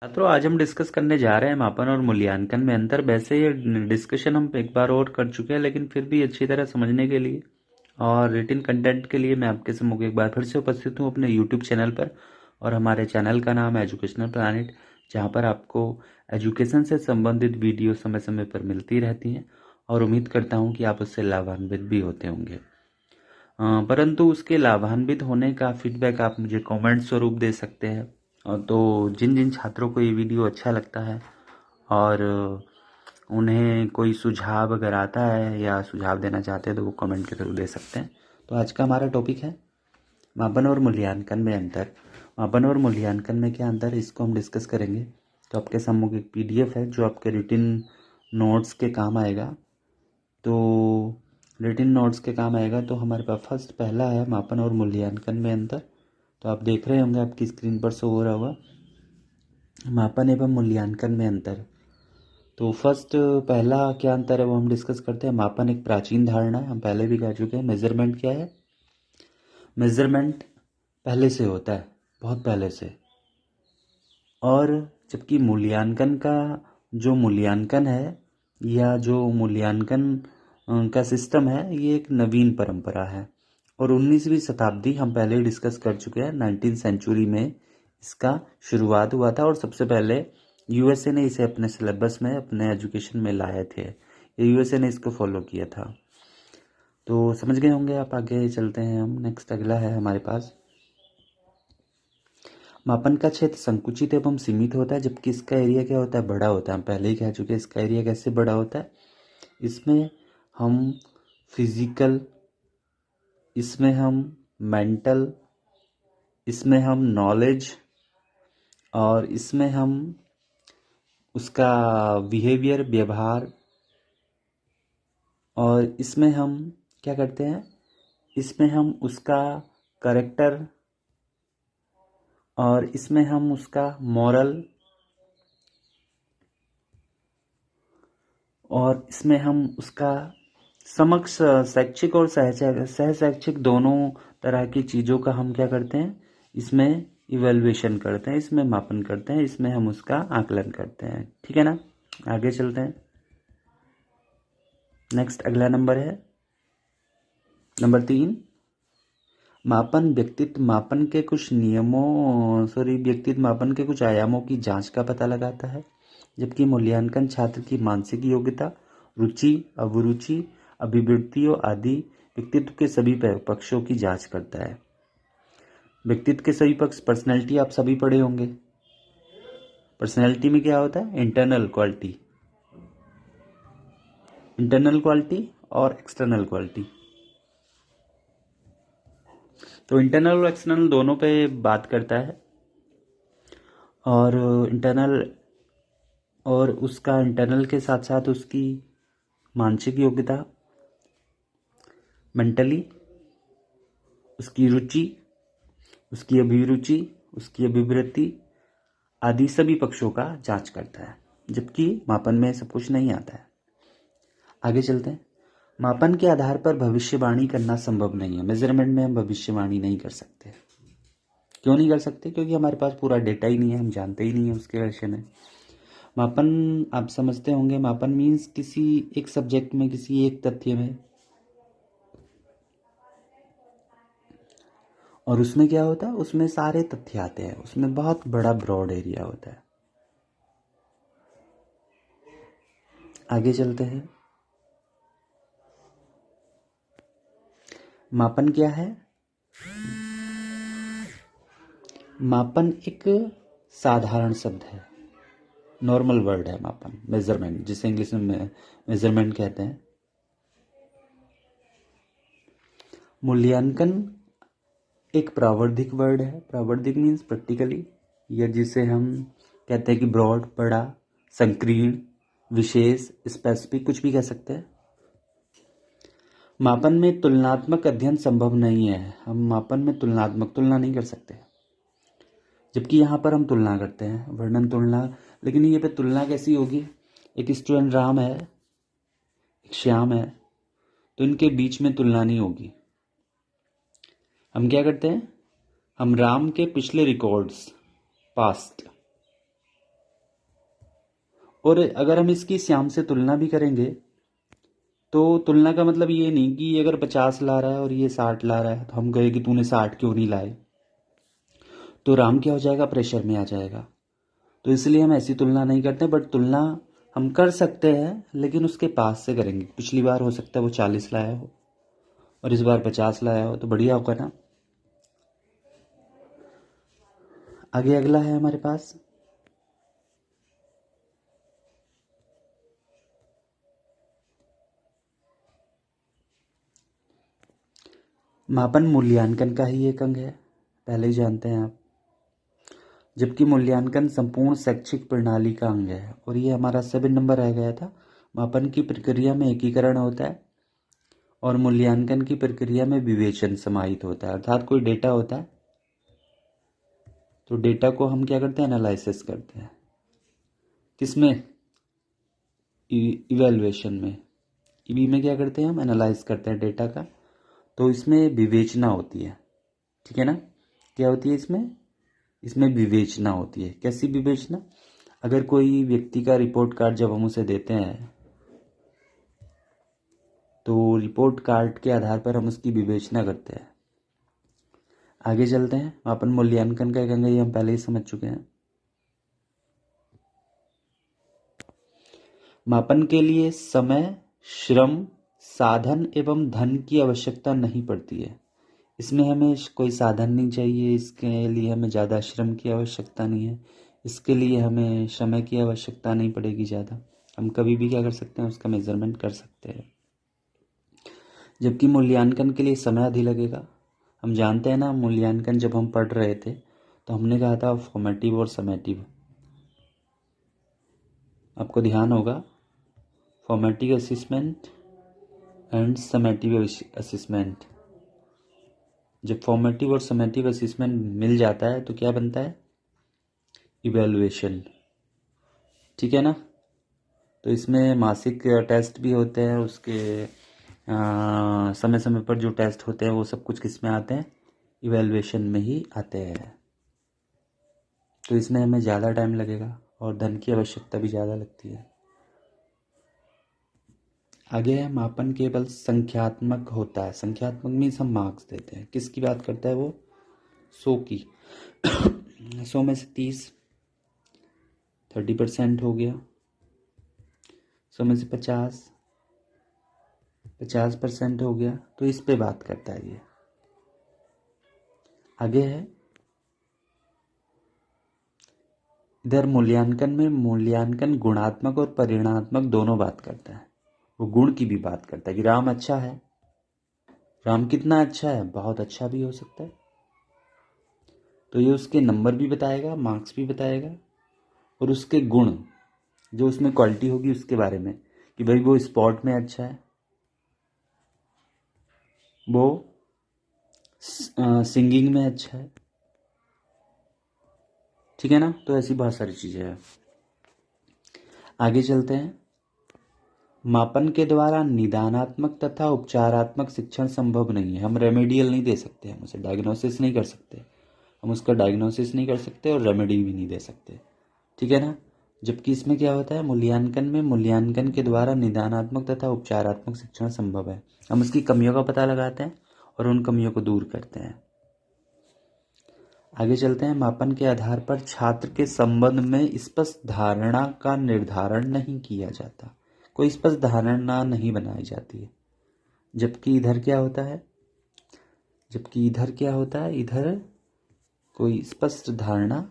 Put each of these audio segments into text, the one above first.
छात्रों, आज हम डिस्कस करने जा रहे हैं मापन और मूल्यांकन में अंतर। वैसे ये डिस्कशन हम एक बार और कर चुके हैं, लेकिन फिर भी अच्छी तरह समझने के लिए और रिटिन कंटेंट के लिए मैं आपके सम्मुख एक बार फिर से उपस्थित हूँ अपने यूट्यूब चैनल पर। और हमारे चैनल का नाम है एजुकेशनल प्लैनेट, जहाँ पर आपको एजुकेशन से संबंधित वीडियो समय समय पर मिलती रहती हैं और उम्मीद करता हूँ कि आप उससे लाभान्वित भी होते होंगे। परंतु उसके लाभान्वित होने का फीडबैक आप मुझे कमेंट स्वरूप दे सकते हैं। तो जिन जिन छात्रों को ये वीडियो अच्छा लगता है और उन्हें कोई सुझाव अगर आता है या सुझाव देना चाहते हैं तो वो कमेंट के थ्रू दे सकते हैं। तो आज का हमारा टॉपिक है मापन और मूल्यांकन में अंतर। मापन और मूल्यांकन में क्या अंतर है, इसको हम डिस्कस करेंगे। तो आपके सम्मुख एक PDF है जो आपके रिटिन नोट्स के काम आएगा। तो रिटिन नोट्स के काम आएगा। तो हमारे पास पहला है मापन और मूल्यांकन में अंतर। तो आप देख रहे होंगे, आपकी स्क्रीन पर शो हो रहा होगा मापन एवं मूल्यांकन में अंतर। तो फर्स्ट पहला क्या अंतर है वो हम डिस्कस करते हैं। मापन एक प्राचीन धारणा है, हम पहले भी कह चुके हैं। मेजरमेंट क्या है? मेजरमेंट पहले से होता है, बहुत पहले से। और जबकि मूल्यांकन का जो मूल्यांकन है या जो मूल्यांकन का सिस्टम है, ये एक नवीन परंपरा है। और 19वीं शताब्दी हम पहले ही डिस्कस कर चुके हैं। 19th सेंचुरी में इसका शुरुआत हुआ था और सबसे पहले USA ने इसे अपने सिलेबस में, अपने एजुकेशन में लाए थे। ये USA ने इसको फॉलो किया था। तो समझ गए होंगे आप। आगे चलते हैं हम। नेक्स्ट अगला है हमारे पास, मापन का क्षेत्र संकुचित एवं सीमित होता है, जबकि इसका एरिया क्या होता है? बड़ा होता है। हम पहले ही कह चुके हैं इसका एरिया कैसे बड़ा होता है। इसमें हम फिजिकल, इसमें हम मेंटल, इसमें हम नॉलेज और इसमें हम उसका बिहेवियर, व्यवहार, और इसमें हम क्या करते हैं, इसमें हम उसका करेक्टर, और इसमें हम उसका मॉरल, और इसमें हम उसका समक्ष शैक्षिक और सह शैक्षिक दोनों तरह की चीज़ों का हम क्या करते हैं, इसमें इवेल्युएशन करते हैं, इसमें मापन करते हैं, इसमें हम उसका आकलन करते हैं। ठीक है ना। आगे चलते हैं। नेक्स्ट अगला नंबर है नंबर 3। व्यक्तित्व मापन के कुछ आयामों की जांच का पता लगाता है, जबकि मूल्यांकन छात्र की मानसिक योग्यता, रुचि, अभिरुचि, अभिवृत्तियों आदि व्यक्तित्व के सभी पक्षों की जांच करता है। व्यक्तित्व के सभी पक्ष, पर्सनैलिटी आप सभी पढ़े होंगे। पर्सनैलिटी में क्या होता है? इंटरनल क्वालिटी और एक्सटर्नल क्वालिटी। तो इंटरनल और एक्सटर्नल दोनों पे बात करता है। और उसका इंटरनल के साथ साथ उसकी मानसिक योग्यता, मेंटली, उसकी रुचि, उसकी अभिरुचि, उसकी अभिवृत्ति आदि सभी पक्षों का जांच करता है, जबकि मापन में सब कुछ नहीं आता है। आगे चलते हैं। मापन के आधार पर भविष्यवाणी करना संभव नहीं है। मेजरमेंट में हम भविष्यवाणी नहीं कर सकते। क्यों नहीं कर सकते? क्योंकि हमारे पास पूरा डेटा ही नहीं है, हम जानते ही नहीं है उसके विषय में। मापन आप समझते होंगे, मापन मीन्स किसी एक सब्जेक्ट में, किसी एक तथ्य में, और उसमें क्या होता है, उसमें सारे तथ्य आते हैं, उसमें बहुत बड़ा ब्रॉड एरिया होता है। आगे चलते हैं। मापन क्या है? मापन एक साधारण शब्द है, नॉर्मल वर्ड है मापन। मेजरमेंट, जिसे इंग्लिश में मेजरमेंट कहते हैं। मूल्यांकन एक प्रावर्धिक वर्ड है। प्रावर्धिक मीन्स प्रैक्टिकली, या जिसे हम कहते हैं कि ब्रॉड, बड़ा, संकीर्ण, विशेष, स्पेसिफिक, कुछ भी कह सकते हैं। मापन में तुलनात्मक अध्ययन संभव नहीं है। हम मापन में तुलना नहीं कर सकते, जबकि यहाँ पर हम तुलना करते हैं, वर्णन तुलना। लेकिन ये पे तुलना कैसी होगी? एक स्टूडेंट राम है, एक श्याम है, तो इनके बीच में तुलना नहीं होगी। हम क्या करते हैं, हम राम के पिछले रिकॉर्ड्स, पास्ट, और अगर हम इसकी श्याम से तुलना भी करेंगे तो तुलना का मतलब ये नहीं कि अगर 50 ला रहा है और ये 60 ला रहा है तो हम कहे कि तूने 60 क्यों नहीं लाए, तो राम क्या हो जाएगा, प्रेशर में आ जाएगा। तो इसलिए हम ऐसी तुलना नहीं करते, बट तुलना हम कर सकते हैं लेकिन उसके पास से करेंगे। पिछली बार हो सकता है वो 40 लाया हो और इस बार 50 लाया हो, तो बढ़िया होगा ना। आगे अगला है हमारे पास मापन मूल्यांकन का ही एक अंग है, पहले ही जानते हैं आप। जबकि मूल्यांकन संपूर्ण शैक्षिक प्रणाली का अंग है। और ये हमारा 7 नंबर रह गया था। मापन की प्रक्रिया में एकीकरण होता है और मूल्यांकन की प्रक्रिया में विवेचन समाहित होता है। अर्थात कोई डेटा होता है तो डेटा को हम क्या करते हैं, एनालिसिस करते हैं। किसमें, इवैल्यूएशन में। ईवी में क्या करते हैं, हम एनालाइज करते हैं डेटा का। तो इसमें विवेचना होती है, ठीक है ना। क्या होती है इसमें, इसमें विवेचना होती है। कैसी विवेचना, अगर कोई व्यक्ति का रिपोर्ट कार्ड जब हम उसे देते हैं तो रिपोर्ट कार्ड के आधार पर हम उसकी विवेचना करते हैं। आगे चलते हैं। मापन मूल्यांकन का एक अंग है, ये हम पहले ही समझ चुके हैं। मापन के लिए समय, श्रम, साधन एवं धन की आवश्यकता नहीं पड़ती है। इसमें हमें कोई साधन नहीं चाहिए, इसके लिए हमें ज़्यादा श्रम की आवश्यकता नहीं है, इसके लिए हमें समय की आवश्यकता नहीं पड़ेगी ज़्यादा। हम कभी भी क्या कर सकते हैं, उसका मेजरमेंट कर सकते हैं। जबकि मूल्यांकन के लिए समय अधिक लगेगा। हम जानते हैं ना, मूल्यांकन जब हम पढ़ रहे थे तो हमने कहा था फॉर्मेटिव और समेटिव। आपको ध्यान होगा, formative assessment and summative assessment. जब फॉर्मेटिव और समेटिव असेसमेंट मिल जाता है तो क्या बनता है, इवैल्यूएशन, ठीक है ना। तो इसमें मासिक टेस्ट भी होते हैं, उसके समय समय पर जो टेस्ट होते हैं वो सब कुछ किस में आते हैं, इवैल्यूएशन में ही आते हैं। तो इसमें हमें ज़्यादा टाइम लगेगा और धन की आवश्यकता भी ज़्यादा लगती है। आगे है, मापन केवल संख्यात्मक होता है। संख्यात्मक मीन्स हम मार्क्स देते हैं। किसकी बात करता है वो, 100 की। 100 में से 30% हो गया। 100 में से 50% हो गया। तो इस पे बात करता है ये। आगे है, इधर मूल्यांकन में मूल्यांकन गुणात्मक और परिणात्मक दोनों बात करता है। वो गुण की भी बात करता है कि राम अच्छा है। राम कितना अच्छा है, बहुत अच्छा भी हो सकता है। तो ये उसके नंबर भी बताएगा, मार्क्स भी बताएगा, और उसके गुण जो उसमें क्वालिटी होगी उसके बारे में, कि भाई वो स्पोर्ट में अच्छा है, वो सिंगिंग में अच्छा है, ठीक है ना। तो ऐसी बहुत सारी चीज़ें हैं। आगे चलते हैं। मापन के द्वारा निदानात्मक तथा उपचारात्मक शिक्षण संभव नहीं है। हम रेमेडियल नहीं दे सकते, हम उसे डायग्नोसिस नहीं कर सकते, हम उसका डायग्नोसिस नहीं कर सकते और रेमेडी भी नहीं दे सकते, ठीक है ना। जबकि इसमें क्या होता है, मूल्यांकन में मूल्यांकन के द्वारा निदानात्मक तथा उपचारात्मक शिक्षण संभव है। हम उसकी कमियों का पता लगाते हैं और उन कमियों को दूर करते हैं। आगे चलते हैं। मापन के आधार पर छात्र के संबंध में स्पष्ट धारणा का निर्धारण नहीं किया जाता। कोई स्पष्ट धारणा नहीं बनाई जाती है। जबकि इधर क्या होता है, इधर कोई स्पष्ट धारणा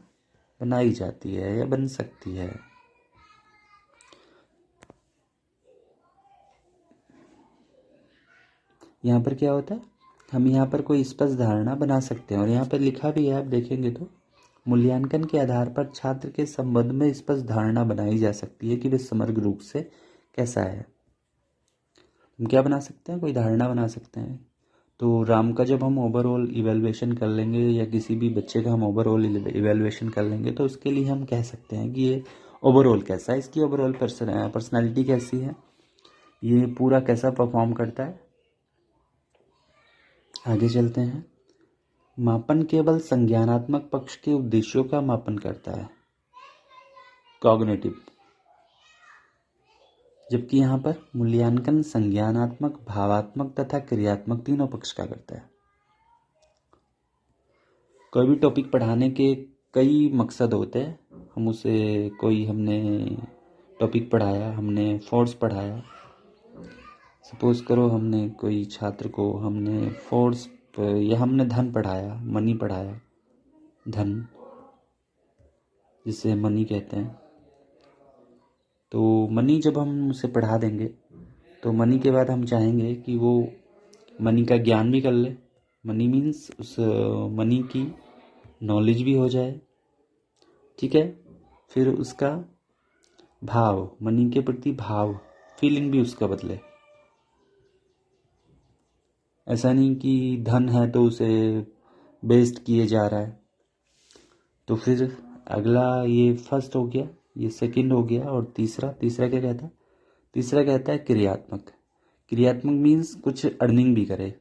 बनाई जाती है या बन सकती है। यहाँ पर क्या होता है, हम यहाँ पर कोई स्पष्ट धारणा बना सकते हैं। और यहाँ पर लिखा भी है, आप देखेंगे तो, मूल्यांकन के आधार पर छात्र के संबंध में स्पष्ट धारणा बनाई जा सकती है कि वे समग्र रूप से कैसा है। हम क्या बना सकते हैं, कोई धारणा बना सकते हैं। तो राम का जब हम ओवरऑल इवैल्यूएशन कर लेंगे या किसी भी बच्चे का हम ओवरऑल इवैल्यूएशन कर लेंगे तो उसके लिए हम कह सकते हैं कि ये ओवरऑल कैसा है, इसकी ओवरऑल पर्सनैलिटी कैसी है, ये पूरा कैसा परफॉर्म करता है। आगे चलते हैं। मापन केवल संज्ञानात्मक पक्ष के उद्देश्यों का मापन करता है, कॉग्निटिव। जबकि यहाँ पर मूल्यांकन संज्ञानात्मक, भावात्मक तथा क्रियात्मक तीनों पक्ष का करता है। कोई भी टॉपिक पढ़ाने के कई मकसद होते हैं। हम उसे हमने टॉपिक पढ़ाया, हमने फोर्स पढ़ाया, सपोज करो हमने कोई छात्र को हमने फोर्स या हमने धन पढ़ाया, मनी पढ़ाया, धन जिसे मनी कहते हैं। तो मनी जब हम उसे पढ़ा देंगे तो मनी के बाद हम चाहेंगे कि वो मनी का ज्ञान भी कर ले। मनी मीन्स उस मनी की नॉलेज भी हो जाए, ठीक है। फिर उसका भाव, मनी के प्रति भाव, फीलिंग भी उसका बदले। ऐसा नहीं कि धन है तो उसे बेस्ट किए जा रहा है। तो फिर अगला ये फर्स्ट हो गया, ये सेकंड हो गया, और तीसरा क्या कहता है? तीसरा कहता है क्रियात्मक। क्रियात्मक मीन्स कुछ अर्निंग भी करे,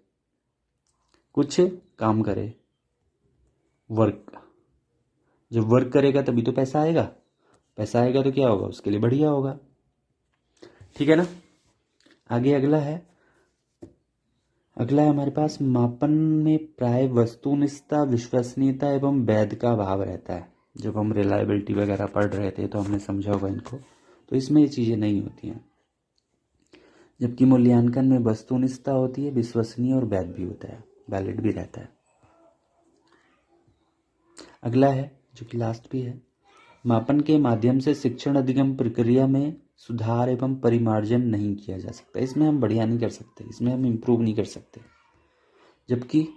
कुछ काम करे, वर्क। जब वर्क करेगा तभी तो पैसा आएगा। पैसा आएगा तो क्या होगा? उसके लिए बढ़िया होगा, ठीक है ना। आगे अगला है हमारे पास मापन में प्राय वस्तुनिष्ठता, विश्वसनीयता एवं वैध का भाव रहता है। जब हम रिलायबिलिटी वगैरह पढ़ रहे थे तो हमने समझा होगा इनको। तो इसमें ये चीज़ें नहीं होती हैं। जबकि मूल्यांकन में वस्तुनिष्ठता होती है, विश्वसनीय और वैध भी होता है, वैलिड भी रहता है। अगला है जो कि लास्ट भी है, मापन के माध्यम से शिक्षण अधिगम प्रक्रिया में सुधार एवं परिमार्जन नहीं किया जा सकता। इसमें हम बढ़िया नहीं कर सकते, इसमें हम इम्प्रूव नहीं कर सकते। जबकि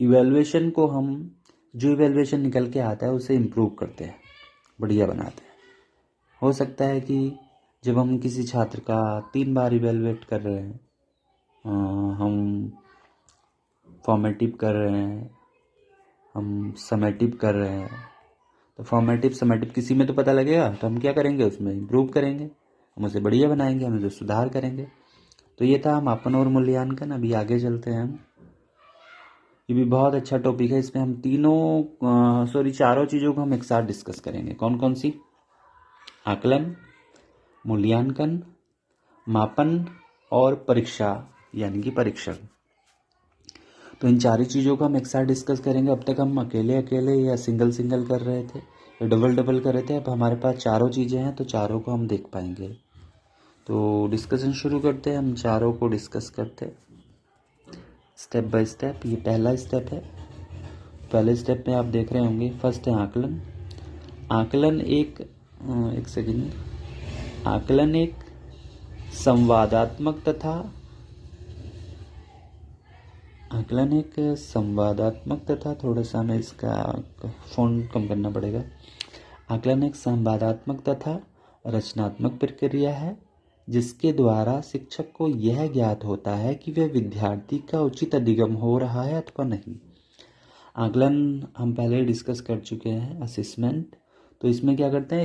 इवैल्यूएशन को हम, जो इवैल्यूएशन निकल के आता है उसे इम्प्रूव करते हैं, बढ़िया बनाते हैं। हो सकता है कि जब हम किसी छात्र का 3 बार इवैल्यूएट कर रहे हैं, हम फॉर्मेटिव कर रहे हैं, हम समेटिव कर रहे हैं, तो फॉर्मेटिव समेटिव किसी में तो पता लगेगा, तो हम क्या करेंगे? उसमें इम्प्रूव करेंगे, हम उसे बढ़िया बनाएंगे, हम उसे सुधार करेंगे। तो ये था मापन और मूल्यांकन। अभी आगे चलते हैं हम। ये भी बहुत अच्छा टॉपिक है। इसमें हम चारों चीज़ों को हम एक साथ डिस्कस करेंगे। कौन कौन सी? आकलन, मूल्यांकन, मापन और परीक्षा यानी कि परीक्षण। तो इन चारों चीज़ों को हम एक साथ डिस्कस करेंगे। अब तक हम अकेले अकेले या सिंगल सिंगल कर रहे थे या डबल डबल कर रहे थे। अब हमारे पास चारों चीज़ें हैं तो चारों को हम देख पाएंगे। तो डिस्कशन शुरू करते हैं, हम चारों को डिस्कस करते हैं स्टेप बाय स्टेप। ये पहला स्टेप है। पहले स्टेप में आप देख रहे होंगे, फर्स्ट है आकलन। आकलन एक संवादात्मक तथा थोड़ा सा हमें इसका फ़ॉन्ट कम करना पड़ेगा। आकलन एक संवादात्मक तथा रचनात्मक प्रक्रिया है जिसके द्वारा शिक्षक को यह ज्ञात होता है कि वह विद्यार्थी का उचित अधिगम हो रहा है अथवा नहीं। आकलन हम पहले डिस्कस कर चुके हैं, असेसमेंट। तो इसमें क्या करते हैं?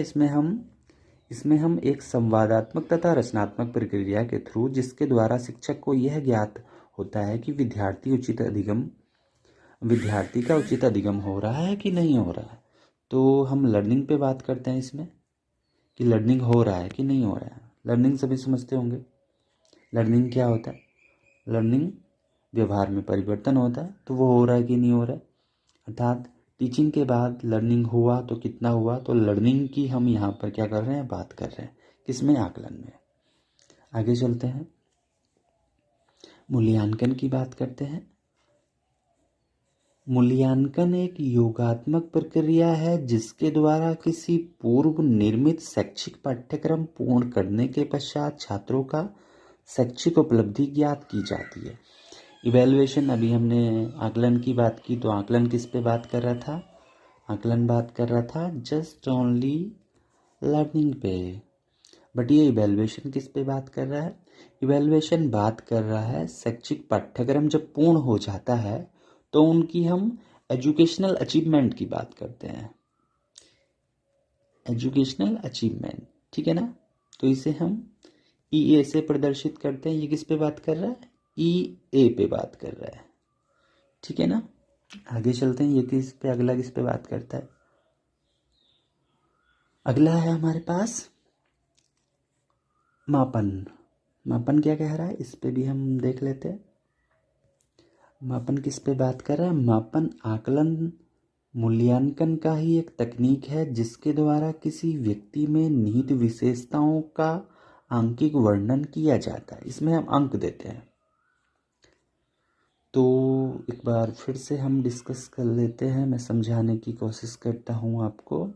इसमें हम एक संवादात्मक तथा रचनात्मक प्रक्रिया के थ्रू, जिसके द्वारा शिक्षक को यह ज्ञात होता है कि विद्यार्थी का उचित अधिगम हो रहा है कि नहीं हो रहा है। तो हम लर्निंग पे बात करते हैं इसमें, कि लर्निंग हो रहा है कि नहीं हो रहा है। लर्निंग सभी समझते होंगे। लर्निंग क्या होता है? लर्निंग व्यवहार में परिवर्तन होता है। तो वो हो रहा है कि नहीं हो रहा है, अर्थात टीचिंग के बाद लर्निंग हुआ तो कितना हुआ। तो लर्निंग की हम यहाँ पर क्या कर रहे हैं? बात कर रहे हैं। किसमें? आकलन में। आगे चलते हैं, मूल्यांकन की बात करते हैं। मूल्यांकन एक योगात्मक प्रक्रिया है जिसके द्वारा किसी पूर्व निर्मित शैक्षिक पाठ्यक्रम पूर्ण करने के पश्चात छात्रों का शैक्षिक उपलब्धि ज्ञात की जाती है। इवैल्यूएशन, अभी हमने आकलन की बात की, तो आकलन किस पे बात कर रहा था? आकलन बात कर रहा था जस्ट ओनली लर्निंग पे। बट ये इवैल्यूएशन किस पे बात कर रहा है? इवैल्यूएशन बात कर रहा है शैक्षिक पाठ्यक्रम जब पूर्ण हो जाता है तो उनकी हम एजुकेशनल अचीवमेंट की बात करते हैं। एजुकेशनल अचीवमेंट, ठीक है ना। तो इसे हम EA से प्रदर्शित करते हैं। ये किस पे बात कर रहा है? EA पे बात कर रहा है, ठीक है ना। आगे चलते हैं, अगला किस पे बात करता है? अगला है हमारे पास मापन, मापन क्या कह रहा है इस पे भी हम देख लेते हैं। मापन किस पे बात कर रहा है? मापन आकलन मूल्यांकन का ही एक तकनीक है जिसके द्वारा किसी व्यक्ति में निहित विशेषताओं का आंकिक वर्णन किया जाता है। इसमें हम अंक देते हैं। तो एक बार फिर से हम डिस्कस कर लेते हैं, मैं समझाने की कोशिश करता हूँ आपको।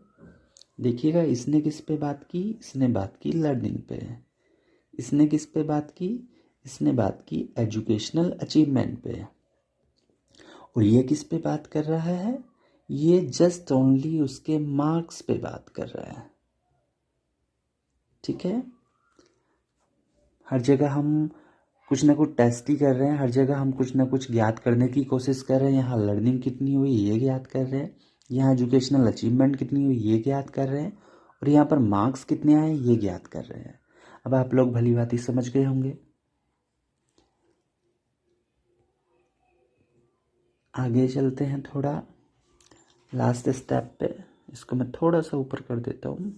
देखिएगा, इसने किस पे बात की? इसने बात की लर्निंग पे। इसने किस पे बात की? इसने बात की एजुकेशनल अचीवमेंट पे। और ये किस पे बात कर रहा है? ये जस्ट ओनली उसके मार्क्स पे बात कर रहा है। ठीक है, हर जगह हम कुछ ना कुछ टेस्ट ही कर रहे हैं, हर जगह हम कुछ ना कुछ ज्ञात करने की कोशिश कर रहे हैं। यहाँ लर्निंग कितनी हुई ये ज्ञात कर रहे हैं, यहाँ एजुकेशनल अचीवमेंट कितनी हुई ये ज्ञात कर रहे हैं, और यहाँ पर मार्क्स कितने आए ये ज्ञात कर रहे हैं। अब आप लोग भली भांति समझ गए होंगे। आगे चलते हैं थोड़ा लास्ट स्टेप पे। इसको मैं थोड़ा सा ऊपर कर देता हूँ।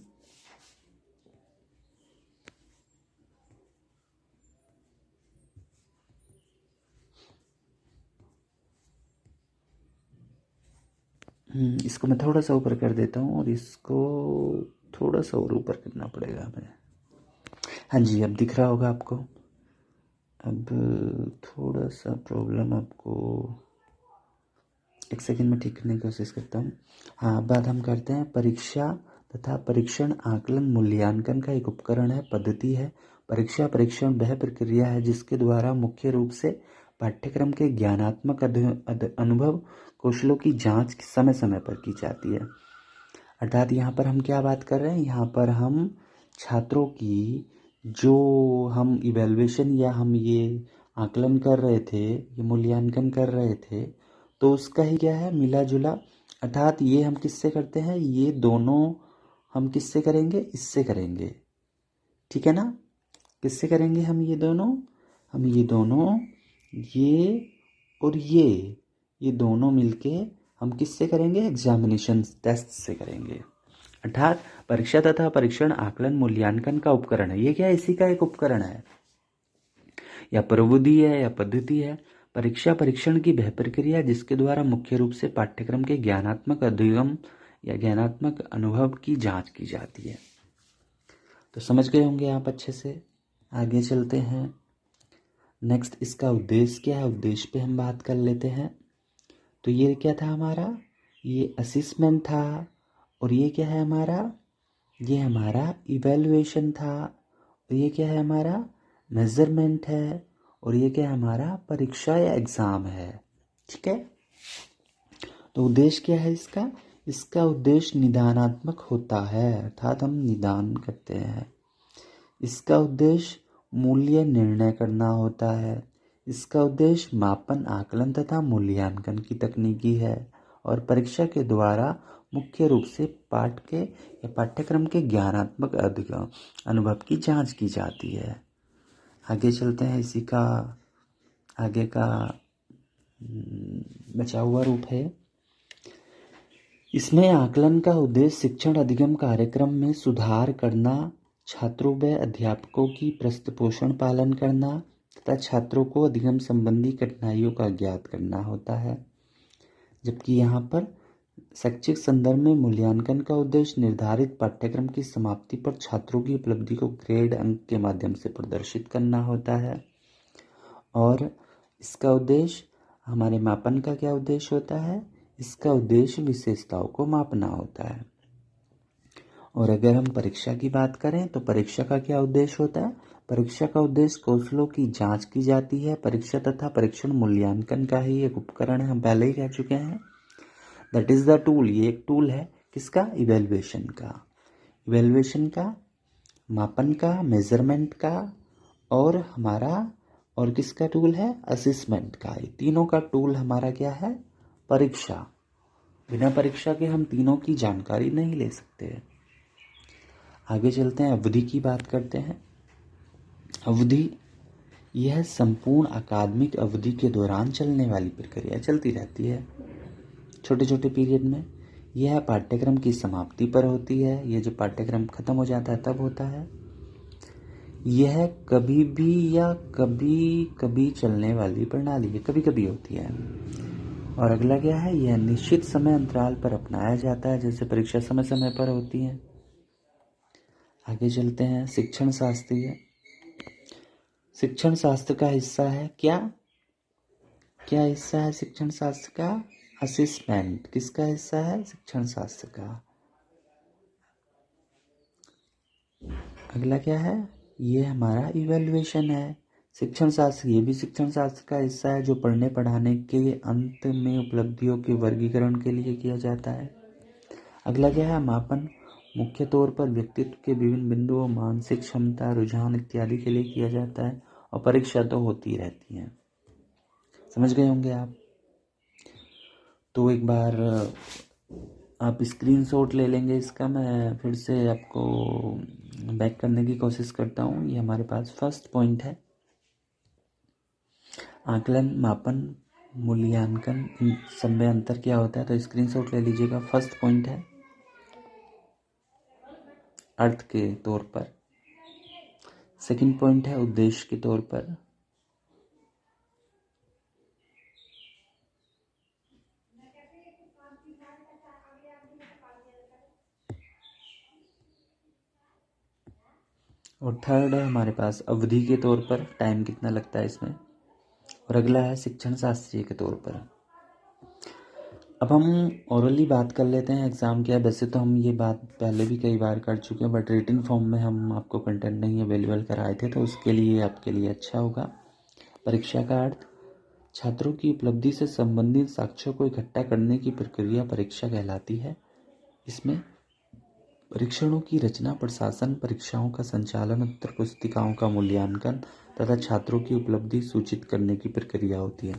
इसको मैं थोड़ा सा ऊपर कर देता हूँ और इसको थोड़ा सा और ऊपर करना पड़ेगा हमें। हाँ जी, अब दिख रहा होगा आपको। अब थोड़ा सा प्रॉब्लम आपको एक सेकंड में ठीक करने की कोशिश करता हूँ। हाँ, अब बात हम करते हैं परीक्षा तथा परीक्षण आकलन मूल्यांकन का एक उपकरण है, पद्धति है। परीक्षा परीक्षण वह प्रक्रिया है जिसके द्वारा मुख्य रूप से पाठ्यक्रम के ज्ञानात्मक अनुभव कौशलों की जांच समय समय पर की जाती है। अर्थात यहाँ पर हम क्या बात कर रहे हैं? यहाँ पर हम छात्रों की जो हम इवैल्यूएशन या हम ये आकलन कर रहे थे, ये मूल्यांकन कर रहे थे, तो उसका ही क्या है? मिला जुला। अर्थात ये हम किससे करते हैं? ये दोनों हम किससे करेंगे? इससे करेंगे। ठीक है ना? किससे करेंगे हम ये दोनों? हम ये दोनों, ये और ये दोनों मिलके हम किससे करेंगे? एग्जामिनेशन टेस्ट से करेंगे। अर्थात परीक्षा तथा परीक्षण आकलन मूल्यांकन का उपकरण है। ये क्या है? इसी का एक उपकरण है, या प्रविधि है, या पद्धति है। परीक्षा परीक्षण की वह प्रक्रिया जिसके द्वारा मुख्य रूप से पाठ्यक्रम के ज्ञानात्मक अधिगम या ज्ञानात्मक अनुभव की जांच की जाती है। तो समझ गए होंगे आप अच्छे से। आगे चलते हैं। नेक्स्ट, इसका उद्देश्य क्या है? उद्देश्य पे हम बात कर लेते हैं। तो ये क्या था हमारा? ये असेसमेंट था। और ये क्या है हमारा? ये हमारा इवैल्यूएशन था। और ये क्या है हमारा? मेजरमेंट है। और ये क्या है हमारा? परीक्षा या एग्जाम है। ठीक है, तो उद्देश्य क्या है इसका? इसका उद्देश्य निदानात्मक होता है, अर्थात हम निदान करते हैं। इसका उद्देश्य मूल्य निर्णय करना होता है। इसका उद्देश्य मापन आकलन तथा मूल्यांकन की तकनीकी है। और परीक्षा के द्वारा मुख्य रूप से पाठ के या पाठ्यक्रम के ज्ञानात्मक अनुभव की जांच की जाती है। आगे चलते हैं। इसी का आगे का बचा हुआ रूप है। इसमें आकलन का उद्देश्य शिक्षण अधिगम कार्यक्रम में सुधार करना, छात्रों व अध्यापकों की पृष्ठपोषण पालन करना तथा छात्रों को अधिगम संबंधी कठिनाइयों का ज्ञात करना होता है। जबकि यहाँ पर शैक्षिक संदर्भ में मूल्यांकन का उद्देश्य निर्धारित पाठ्यक्रम की समाप्ति पर छात्रों की उपलब्धि को ग्रेड अंक के माध्यम से प्रदर्शित करना होता है। और इसका उद्देश्य, हमारे मापन का क्या उद्देश्य होता है? इसका उद्देश्य विशेषताओं को मापना होता है। और अगर हम परीक्षा की बात करें तो परीक्षा का क्या उद्देश्य होता है? परीक्षा का उद्देश्य कौशलों की जांच की जाती है। परीक्षा तथा परीक्षण मूल्यांकन का ही एक उपकरण है, हम पहले ही कह चुके हैं। That is the tool. ये एक टूल है किसका? इवैल्यूएशन का। इवैल्यूएशन का, मापन का, मेजरमेंट का, और हमारा और किसका टूल है? असेसमेंट का। ये तीनों का टूल हमारा क्या है? परीक्षा। बिना परीक्षा के हम तीनों की जानकारी नहीं ले सकते। आगे चलते हैं, अवधि की बात करते हैं। अवधि, यह संपूर्ण अकादमिक अवधि के दौरान चलने वाली प्रक्रिया चलती रहती है, छोटे छोटे पीरियड में। यह पाठ्यक्रम की समाप्ति पर होती है। ये जो पाठ्यक्रम खत्म हो जाता है तब होता है। यह कभी भी या कभी कभी चलने वाली प्रणाली है, कभी कभी होती है। और अगला क्या है, यह निश्चित समय अंतराल पर अपनाया जाता है, जैसे परीक्षा समय समय पर होती है। आगे चलते हैं, शिक्षण शास्त्रीय। शिक्षण शास्त्र का हिस्सा है क्या, क्या हिस्सा है शिक्षण शास्त्र का? असेसमेंट। किसका हिस्सा है? शिक्षण शास्त्र का। अगला क्या है, ये हमारा इवैल्यूएशन है। शिक्षण शास्त्र, ये भी शिक्षण शास्त्र का हिस्सा है, जो पढ़ने पढ़ाने के अंत में उपलब्धियों के वर्गीकरण के लिए किया जाता है। अगला क्या है, मापन। मुख्य तौर पर व्यक्तित्व के विभिन्न बिंदुओं, मानसिक क्षमता, रुझान इत्यादि के लिए किया जाता है। और परीक्षा तो होती रहती है, समझ गए होंगे आप। तो एक बार आप स्क्रीनशॉट ले लेंगे इसका, मैं फिर से आपको बैक करने की कोशिश करता हूँ। ये हमारे पास फर्स्ट पॉइंट है, आकलन, मापन, मूल्यांकन, इन सब में अंतर क्या होता है, तो स्क्रीनशॉट ले लीजिएगा। फर्स्ट पॉइंट है अर्थ के तौर पर, सेकंड पॉइंट है उद्देश्य के तौर पर, और थर्ड है हमारे पास अवधि के तौर पर, टाइम कितना लगता है इसमें। और अगला है शिक्षण शास्त्रीय के तौर पर। अब हम ओरली बात कर लेते हैं एग्ज़ाम क्या है। वैसे तो हम ये बात पहले भी कई बार कर चुके हैं, बट रिटन फॉर्म में हम आपको कंटेंट नहीं अवेलेबल कराए थे, तो उसके लिए आपके लिए अच्छा होगा। परीक्षा का अर्थ, छात्रों की उपलब्धि से संबंधित साक्ष्यों को इकट्ठा करने की प्रक्रिया परीक्षा कहलाती है। इसमें परीक्षणों की रचना, प्रशासन, परीक्षाओं का संचालन, उत्तर पुस्तिकाओं का मूल्यांकन तथा छात्रों की उपलब्धि सूचित करने की प्रक्रिया होती है।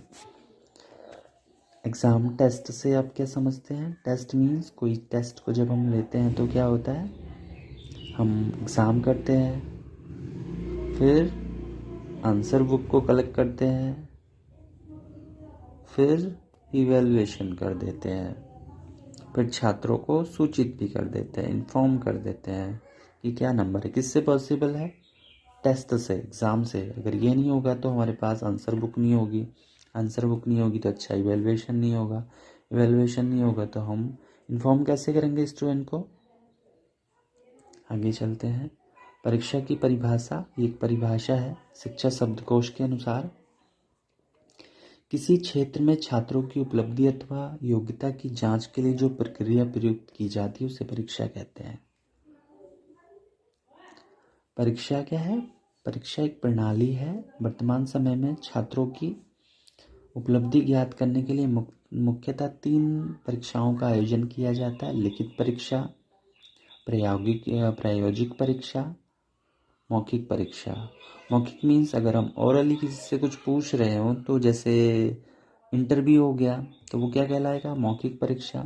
एग्ज़ाम टेस्ट से आप क्या समझते हैं? टेस्ट मीन्स कोई टेस्ट को जब हम लेते हैं तो क्या होता है, हम एग्ज़ाम करते हैं, फिर आंसर बुक को कलेक्ट करते हैं, फिर इवैल्यूएशन कर देते हैं, फिर छात्रों को सूचित भी कर देते हैं, इन्फॉर्म कर देते हैं कि क्या नंबर है। किससे पॉसिबल है? टेस्ट से, एग्ज़ाम से। अगर ये नहीं होगा तो हमारे पास आंसर बुक नहीं होगी, आंसर बुक नहीं होगी तो अच्छा इवैल्यूएशन नहीं होगा, इवैल्यूएशन नहीं होगा तो हम इन्फॉर्म कैसे करेंगे स्टूडेंट को। आगे चलते हैं, परीक्षा की परिभाषा। एक परिभाषा है शिक्षा शब्दकोश के अनुसार, किसी क्षेत्र में छात्रों की उपलब्धि अथवा योग्यता की जांच के लिए जो प्रक्रिया प्रयुक्त की जाती है उसे परीक्षा कहते हैं। परीक्षा क्या है? परीक्षा एक प्रणाली है। वर्तमान समय में छात्रों की उपलब्धि ज्ञात करने के लिए मुख्यतः 3 परीक्षाओं का आयोजन किया जाता है। लिखित परीक्षा, प्रायोगिक परीक्षा, मौखिक परीक्षा। मौखिक मीन्स अगर हम ओरली किसी से कुछ पूछ रहे हो, तो जैसे इंटरव्यू हो गया, तो वो क्या कहलाएगा? मौखिक परीक्षा।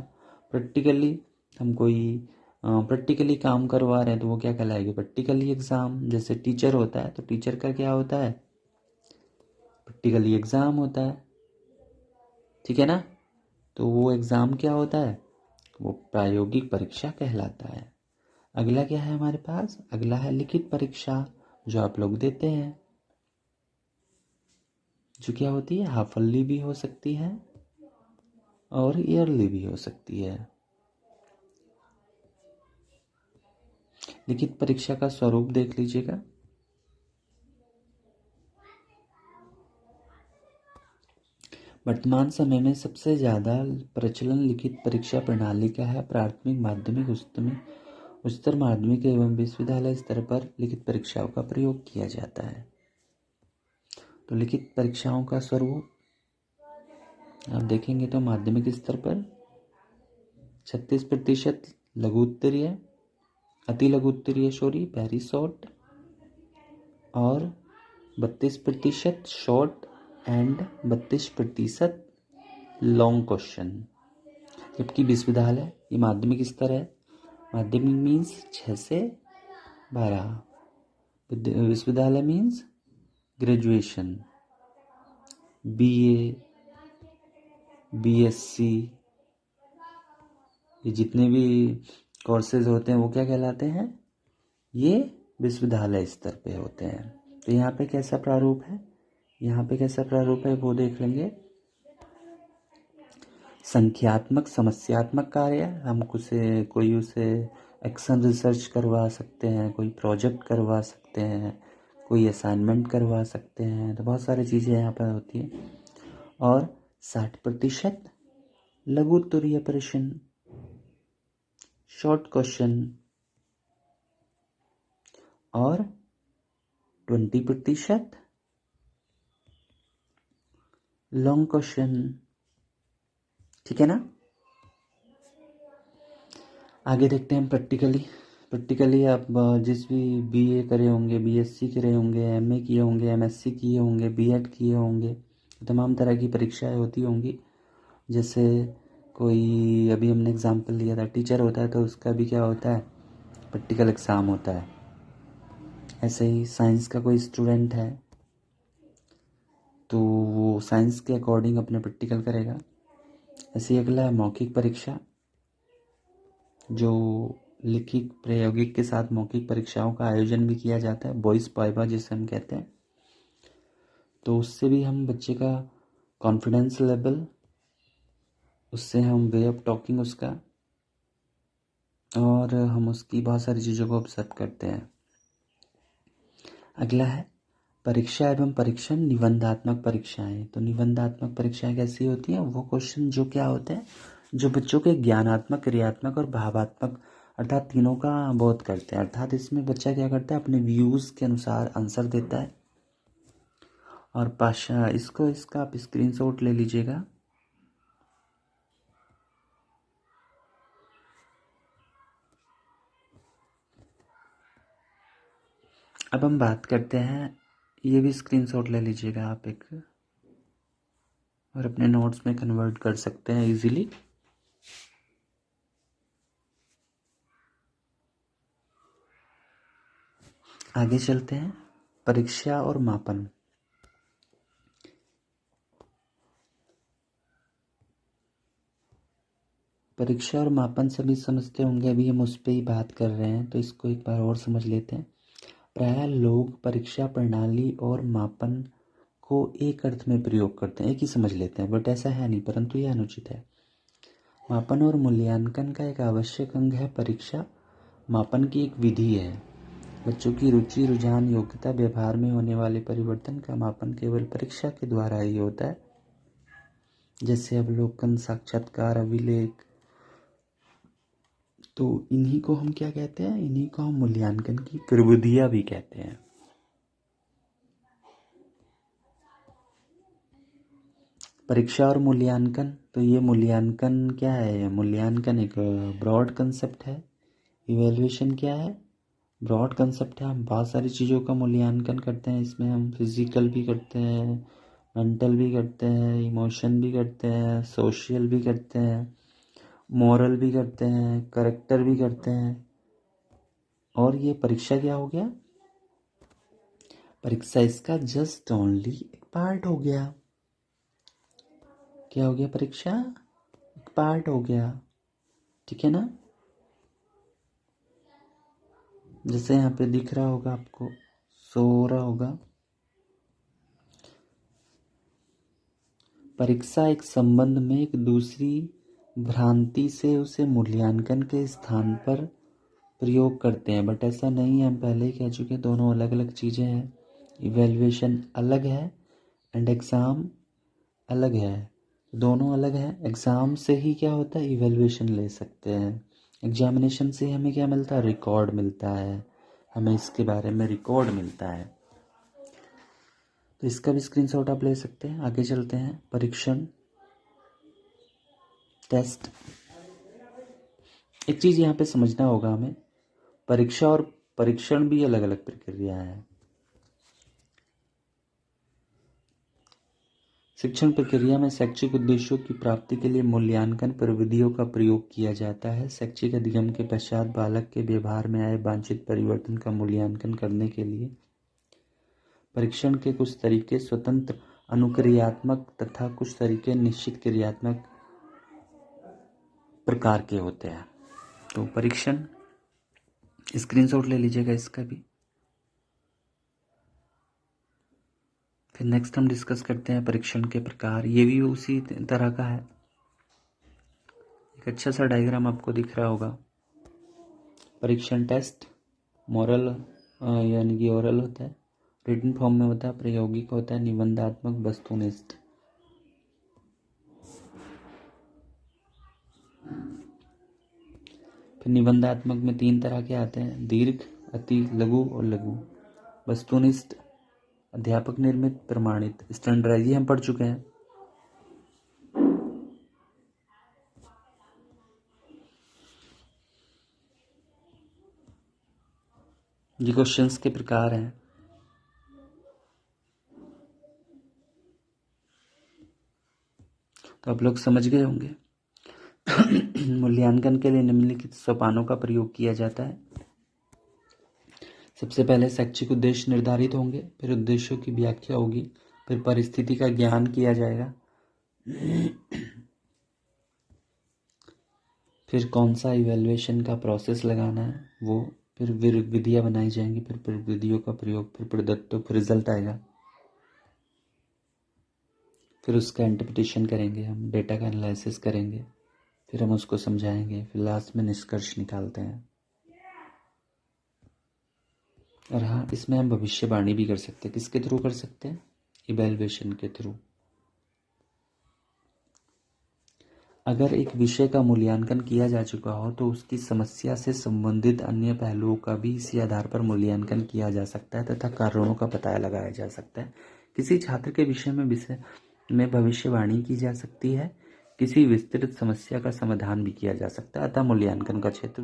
प्रैक्टिकली हम कोई प्रैक्टिकली काम करवा रहे हैं तो वो क्या कहलाएगी? Practically exam. जैसे टीचर होता है तो टीचर का क्या होता है? प्रैक्टिकली एग्ज़ाम होता है, ठीक है ना। तो वो एग्ज़ाम क्या होता है? वो प्रायोगिक परीक्षा कहलाता है। अगला क्या है हमारे पास? अगला है लिखित परीक्षा, जो आप लोग देते हैं, जो क्या होती है, हाफली भी हो सकती है और ईयरली भी हो सकती है। लिखित परीक्षा का स्वरूप देख लीजिएगा। वर्तमान समय में सबसे ज़्यादा प्रचलन लिखित परीक्षा प्रणाली का है। प्राथमिक, माध्यमिक, उच्चतर माध्यमिक एवं विश्वविद्यालय स्तर पर लिखित परीक्षाओं का प्रयोग किया जाता है। तो लिखित परीक्षाओं का स्वरूप आप देखेंगे तो माध्यमिक स्तर पर 36% लघु उत्तरीय, अति लघु उत्तरीय वेरी शॉर्ट, और 32% शॉर्ट एंड 32% लॉन्ग क्वेश्चन। जबकि विश्वविद्यालय ये माध्यमिक स्तर है, माध्यमिक मीन्स 6 से 12, विश्वविद्यालय मीन्स ग्रेजुएशन, BA, BSc, ये जितने भी कोर्सेज होते हैं वो क्या कहलाते हैं? ये विश्वविद्यालय स्तर पे होते हैं। तो यहाँ पे कैसा प्रारूप है, यहाँ पे कैसा प्रारूप है वो देख लेंगे। संख्यात्मक समस्यात्मक कार्य, हम कोई उसे एक्शन रिसर्च करवा सकते हैं, कोई प्रोजेक्ट करवा सकते हैं, कोई असाइनमेंट करवा सकते हैं, तो बहुत सारी चीज़ें यहाँ पर होती हैं। और 60% लघु उत्तरीय प्रश्न, शॉर्ट क्वेश्चन, और 20% लॉन्ग क्वेश्चन। ठीक है ना। आगे देखते हैं प्रैक्टिकली आप जिस भी बीए करे होंगे, बीएससी करे होंगे, एमए किए होंगे, एमएससी किए होंगे, बीएड किए होंगे, तमाम तरह की परीक्षाएं होती होंगी। जैसे कोई अभी हमने एग्जाम्पल लिया था, टीचर होता है तो उसका भी क्या होता है, प्रैक्टिकल एग्ज़ाम होता है। ऐसे ही साइंस का कोई स्टूडेंट है तो वो साइंस के अकॉर्डिंग अपने प्रैक्टिकल करेगा। ऐसे ही अगला है मौखिक परीक्षा, जो लिखित प्रायोगिक के साथ मौखिक परीक्षाओं का आयोजन भी किया जाता है, वॉइस वाइवा जिसे हम कहते हैं। तो उससे भी हम बच्चे का कॉन्फिडेंस लेवल, उससे हम वे ऑफ टॉकिंग उसका, और हम उसकी बहुत सारी चीज़ों को ऑब्जर्व करते हैं। अगला है परीक्षा एवं परीक्षण निबंधात्मक परीक्षाएं। तो निबंधात्मक परीक्षाएं कैसी होती हैं, वो क्वेश्चन जो क्या होते हैं, जो बच्चों के ज्ञानात्मक, क्रियात्मक और भावात्मक अर्थात तीनों का बोध करते हैं। अर्थात इसमें बच्चा क्या करता है, अपने व्यूज़ के अनुसार आंसर देता है। और इसका आप स्क्रीनशॉट ले लीजिएगा। अब हम बात करते हैं, ये भी स्क्रीनशॉट ले लीजिएगा आप एक, और अपने नोट्स में कन्वर्ट कर सकते हैं इजीली। आगे चलते हैं, परीक्षा और मापन। परीक्षा और मापन सभी समझते होंगे, अभी हम उस पर ही बात कर रहे हैं, तो इसको एक बार और समझ लेते हैं। प्रायः लोग परीक्षा प्रणाली और मापन को एक अर्थ में प्रयोग करते हैं, एक ही समझ लेते हैं, बट ऐसा है नहीं, परंतु यह अनुचित है। मापन और मूल्यांकन का एक आवश्यक अंग है परीक्षा। मापन की एक विधि है। बच्चों की रुचि, रुझान, योग्यता, व्यवहार में होने वाले परिवर्तन का मापन केवल परीक्षा के द्वारा ही होता है। जैसे अवलोकन, साक्षात्कार, अभिलेख, तो इन्हीं को हम क्या कहते हैं, इन्हीं को हम मूल्यांकन की प्रविधियां भी कहते हैं। परीक्षा और मूल्यांकन, तो ये मूल्यांकन क्या है, मूल्यांकन एक ब्रॉड कंसेप्ट है। इवैल्यूएशन क्या है, ब्रॉड कंसेप्ट है। हम बहुत सारी चीज़ों का मूल्यांकन करते हैं, इसमें हम फिजिकल भी करते हैं, मेंटल भी करते हैं, इमोशन भी करते हैं, सोशल भी करते हैं, मॉरल भी करते हैं, करेक्टर भी करते हैं। और ये परीक्षा क्या हो गया, परीक्षा इसका जस्ट ओनली एक पार्ट हो गया। क्या हो गया, परीक्षा एक पार्ट हो गया। ठीक है ना। जैसे यहाँ पे दिख रहा होगा आपको, शो हो रहा होगा, परीक्षा एक संबंध में एक दूसरी भ्रांति से उसे मूल्यांकन के स्थान पर प्रयोग करते हैं, बट ऐसा नहीं है, हम पहले ही कह चुके, दोनों अलग अलग चीज़ें हैं। इवैल्यूएशन अलग है एंड एग्ज़ाम अलग है, दोनों अलग हैं। एग्ज़ाम से ही क्या होता है, इवैल्यूएशन ले सकते हैं। एग्जामिनेशन से हमें क्या मिलता है, रिकॉर्ड मिलता है, हमें इसके बारे में रिकॉर्ड मिलता है। तो इसका भी स्क्रीनशॉट आप ले सकते हैं। आगे चलते हैं, परीक्षण, टेस्ट। एक चीज़ यहाँ पे समझना होगा हमें, परीक्षा और परीक्षण भी अलग अलग प्रक्रिया है। शिक्षण प्रक्रिया में शैक्षिक उद्देश्यों की प्राप्ति के लिए मूल्यांकन प्रविधियों का प्रयोग किया जाता है। शैक्षिक अधिगम के पश्चात बालक के व्यवहार में आए वांछित परिवर्तन का मूल्यांकन करने के लिए परीक्षण के कुछ तरीके स्वतंत्र अनुक्रियात्मक तथा कुछ तरीके निश्चित क्रियात्मक प्रकार के होते हैं। तो परीक्षण, स्क्रीनशॉट ले लीजिएगा इसका भी। फिर नेक्स्ट हम डिस्कस करते हैं परीक्षण के प्रकार। ये भी उसी तरह का है। एक अच्छा सा डायग्राम आपको दिख रहा होगा। परीक्षण टेस्ट मॉरल यानी कि ओरल होता है, रिटन फॉर्म में होता है, प्रायोगिक होता है, निबंधात्मक, वस्तुनिष्ठ। फिर निबंधात्मक में 3 तरह के आते हैं, दीर्घ, अति लघु और लघु। वस्तुनिष्ठ अध्यापक निर्मित, प्रमाणित। स्टैंडर्डाइज हम पढ़ चुके हैं। ये क्वेश्चंस के प्रकार हैं। तो आप लोग समझ गए होंगे। मूल्यांकन के लिए निम्नलिखित सोपानों का प्रयोग किया जाता है। सबसे पहले शैक्षिक उद्देश्य निर्धारित होंगे, फिर उद्देश्यों की व्याख्या होगी, फिर परिस्थिति का ज्ञान किया जाएगा, फिर कौन सा इवैल्यूएशन का प्रोसेस लगाना है वो, फिर विधियाँ बनाई जाएंगी, फिर विधियों का प्रयोग, फिर प्रदत्त, फिर रिजल्ट आएगा, फिर उसका इंटरप्रिटेशन करेंगे, हम डेटा का एनालिसिस करेंगे, फिर हम उसको समझाएंगे, फिर लास्ट में निष्कर्ष निकालते हैं। और हाँ, इसमें हम भविष्यवाणी भी कर सकते हैं। किसके थ्रू कर सकते हैं? इवैल्यूएशन के थ्रू। अगर एक विषय का मूल्यांकन किया जा चुका हो तो उसकी समस्या से संबंधित अन्य पहलुओं का भी इसी आधार पर मूल्यांकन किया जा सकता है तथा कारणों का पता लगाया जा सकता है। किसी छात्र के विषय में भविष्यवाणी की जा सकती है, किसी विस्तृत समस्या का समाधान भी किया जा सकता है, अतः मूल्यांकन का क्षेत्र